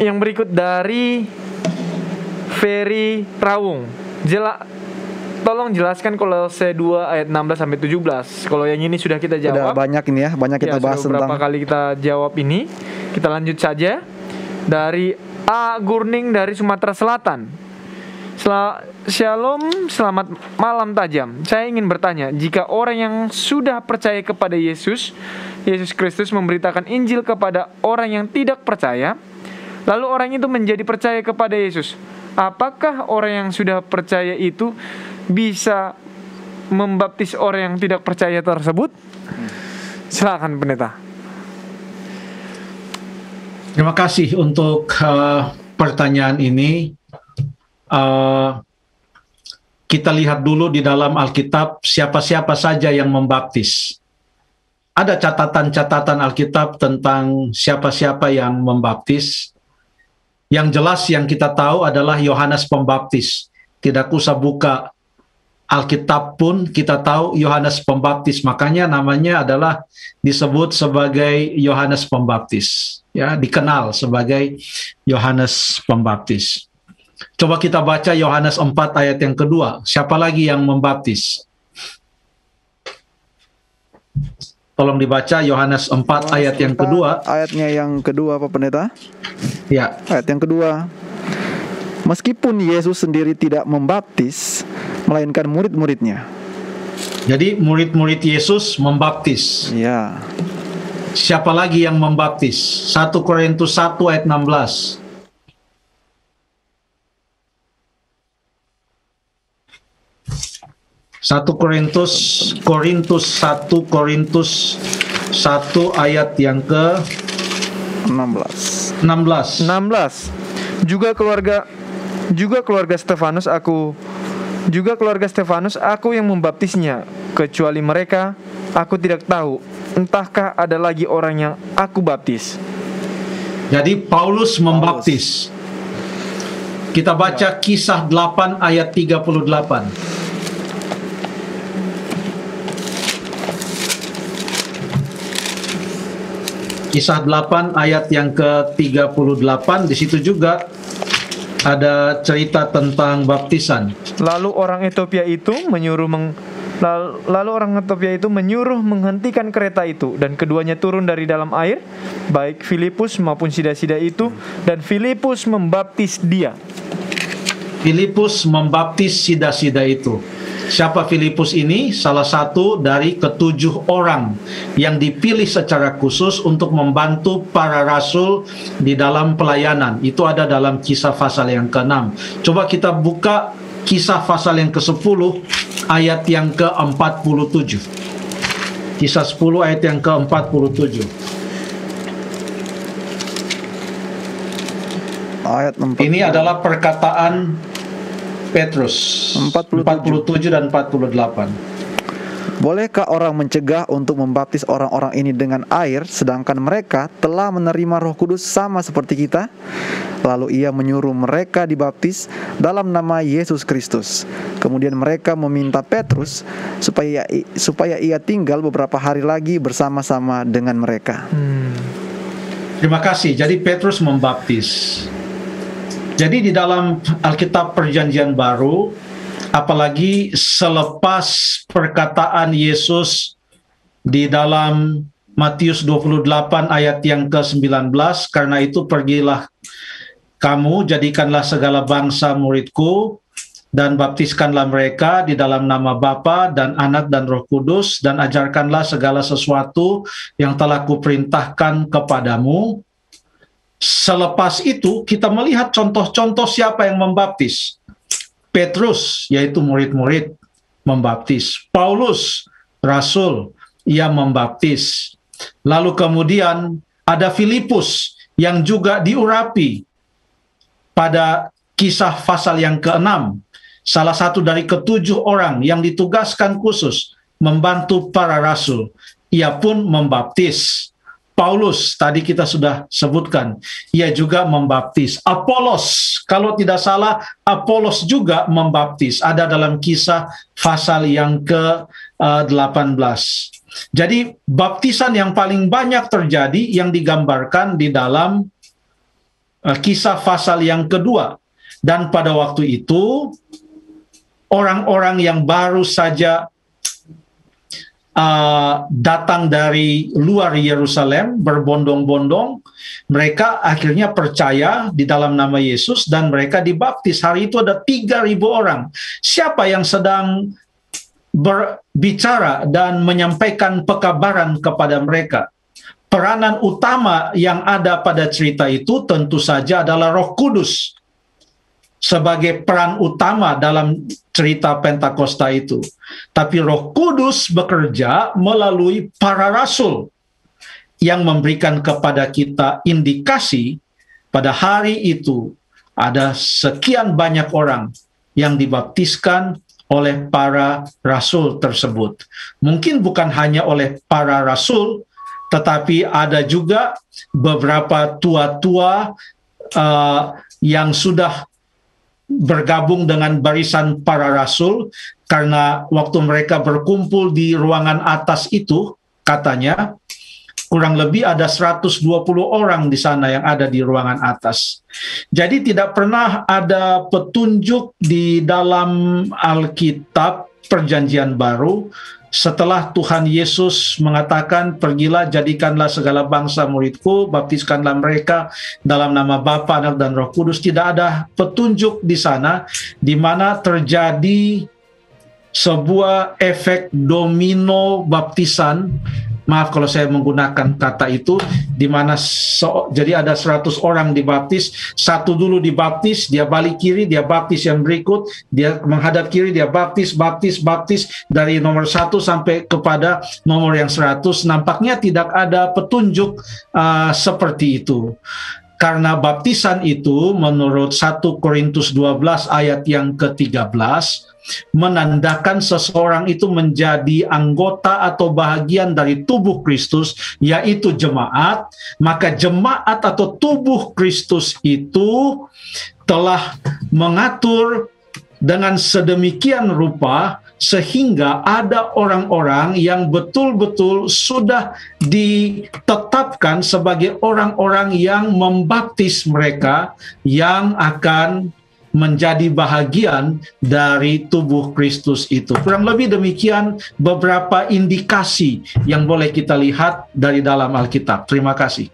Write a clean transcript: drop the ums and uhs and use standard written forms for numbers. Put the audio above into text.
yang berikut dari Ferry Rawung. Tolong jelaskan Kolose 2 ayat 16 sampai 17. Kalau yang ini sudah kita jawab. Sudah banyak ini ya, banyak kita bahas tentang. Beberapa kali kita jawab ini. Kita lanjut saja. Dari A. Gurning dari Sumatera Selatan. Shalom, selamat malam tajam. Saya ingin bertanya, jika orang yang sudah percaya kepada Yesus Kristus memberitakan Injil kepada orang yang tidak percaya, lalu orang itu menjadi percaya kepada Yesus, apakah orang yang sudah percaya itu bisa membaptis orang yang tidak percaya tersebut? Silakan pendeta. Terima kasih untuk pertanyaan ini. Kita lihat dulu di dalam Alkitab siapa-siapa saja yang membaptis. Ada catatan-catatan Alkitab tentang siapa-siapa yang membaptis. Yang jelas yang kita tahu adalah Yohanes Pembaptis. Tidak usah buka Alkitab pun kita tahu Yohanes Pembaptis. Makanya namanya adalah disebut sebagai Yohanes Pembaptis. Ya, dikenal sebagai Yohanes Pembaptis. Coba kita baca Yohanes 4 ayat yang kedua. Siapa lagi yang membaptis? Tolong dibaca Yohanes 4 ayat yang kedua. Ayatnya yang kedua Pak Pendeta? Ya. Ayat yang kedua. Meskipun Yesus sendiri tidak membaptis, melainkan murid-muridnya. Jadi murid-murid Yesus membaptis. Ya. Siapa lagi yang membaptis? 1 Korintus 1 ayat 16. Korintus 1 ayat yang ke 16. Juga keluarga Stefanus aku yang membaptisnya, kecuali mereka aku tidak tahu entahkah ada lagi orang yang aku baptis. Jadi Paulus membaptis. Kita baca Kisah 8 ayat 38. Kisah 8 ayat yang ke-38, di situ juga ada cerita tentang baptisan. Lalu orang Ethiopia itu menyuruh menghentikan kereta itu, dan keduanya turun dari dalam air, baik Filipus maupun sida-sida itu, dan Filipus membaptis dia. Filipus membaptis sida-sida itu. Siapa Filipus ini? Salah satu dari ke-7 orang yang dipilih secara khusus untuk membantu para rasul di dalam pelayanan. Itu ada dalam Kisah pasal yang ke-6. Coba kita buka Kisah pasal yang ke-10 ayat yang ke-47. Kisah 10 ayat yang ke-47. Ayat 47. Ini adalah perkataan Petrus 47 dan 48. Bolehkah orang mencegah untuk membaptis orang-orang ini dengan air, sedangkan mereka telah menerima Roh Kudus sama seperti kita? Lalu ia menyuruh mereka dibaptis dalam nama Yesus Kristus. Kemudian mereka meminta Petrus supaya ia tinggal beberapa hari lagi bersama-sama dengan mereka. Terima kasih. Jadi Petrus membaptis. Jadi di dalam Alkitab Perjanjian Baru, apalagi selepas perkataan Yesus di dalam Matius 28 ayat yang ke-19, karena itu pergilah kamu, jadikanlah segala bangsa muridku, dan baptiskanlah mereka di dalam nama Bapa dan Anak dan Roh Kudus, dan ajarkanlah segala sesuatu yang telah kuperintahkan kepadamu. Selepas itu kita melihat contoh-contoh siapa yang membaptis. Petrus, yaitu murid-murid, membaptis. Paulus, rasul, ia membaptis. Lalu kemudian ada Filipus yang juga diurapi pada Kisah pasal yang ke-6. Salah satu dari ke-7 orang yang ditugaskan khusus membantu para rasul. Ia pun membaptis. Paulus, tadi kita sudah sebutkan, ia juga membaptis. Apolos, kalau tidak salah, Apolos juga membaptis. Ada dalam Kisah pasal yang ke-18. Jadi, baptisan yang paling banyak terjadi yang digambarkan di dalam Kisah pasal yang kedua. Dan pada waktu itu orang-orang yang baru saja datang dari luar Yerusalem berbondong-bondong, mereka akhirnya percaya di dalam nama Yesus dan mereka dibaptis. Hari itu ada 3.000 orang. Siapa yang sedang berbicara dan menyampaikan pekabaran kepada mereka? Peranan utama yang ada pada cerita itu tentu saja adalah Roh Kudus sebagai peran utama dalam cerita Pentakosta itu. Tapi Roh Kudus bekerja melalui para rasul yang memberikan kepada kita indikasi pada hari itu ada sekian banyak orang yang dibaptiskan oleh para rasul tersebut. Mungkin bukan hanya oleh para rasul, tetapi ada juga beberapa tua-tua yang sudah bergabung dengan barisan para rasul, karena waktu mereka berkumpul di ruangan atas itu, katanya kurang lebih ada 120 orang di sana yang ada di ruangan atas. Jadi tidak pernah ada petunjuk di dalam Alkitab Perjanjian Baru setelah Tuhan Yesus mengatakan, pergilah jadikanlah segala bangsa muridku, baptiskanlah mereka dalam nama Bapa, Anak, dan Roh Kudus. Tidak ada petunjuk di sana di mana terjadi sebuah efek domino baptisan. Maaf kalau saya menggunakan kata itu, di mana jadi ada 100 orang dibaptis, satu dulu dibaptis, dia balik kiri, dia baptis yang berikut, dia menghadap kiri, dia baptis dari nomor 1 sampai kepada nomor yang 100. Nampaknya tidak ada petunjuk seperti itu. Karena baptisan itu menurut 1 Korintus 12 ayat yang ke-13 menandakan seseorang itu menjadi anggota atau bahagian dari tubuh Kristus, yaitu jemaat. Maka jemaat atau tubuh Kristus itu telah mengatur dengan sedemikian rupa sehingga ada orang-orang yang betul-betul sudah ditetapkan sebagai orang-orang yang membaptis mereka, yang akan menjadi bahagian dari tubuh Kristus itu. Kurang lebih demikian beberapa indikasi yang boleh kita lihat dari dalam Alkitab. Terima kasih.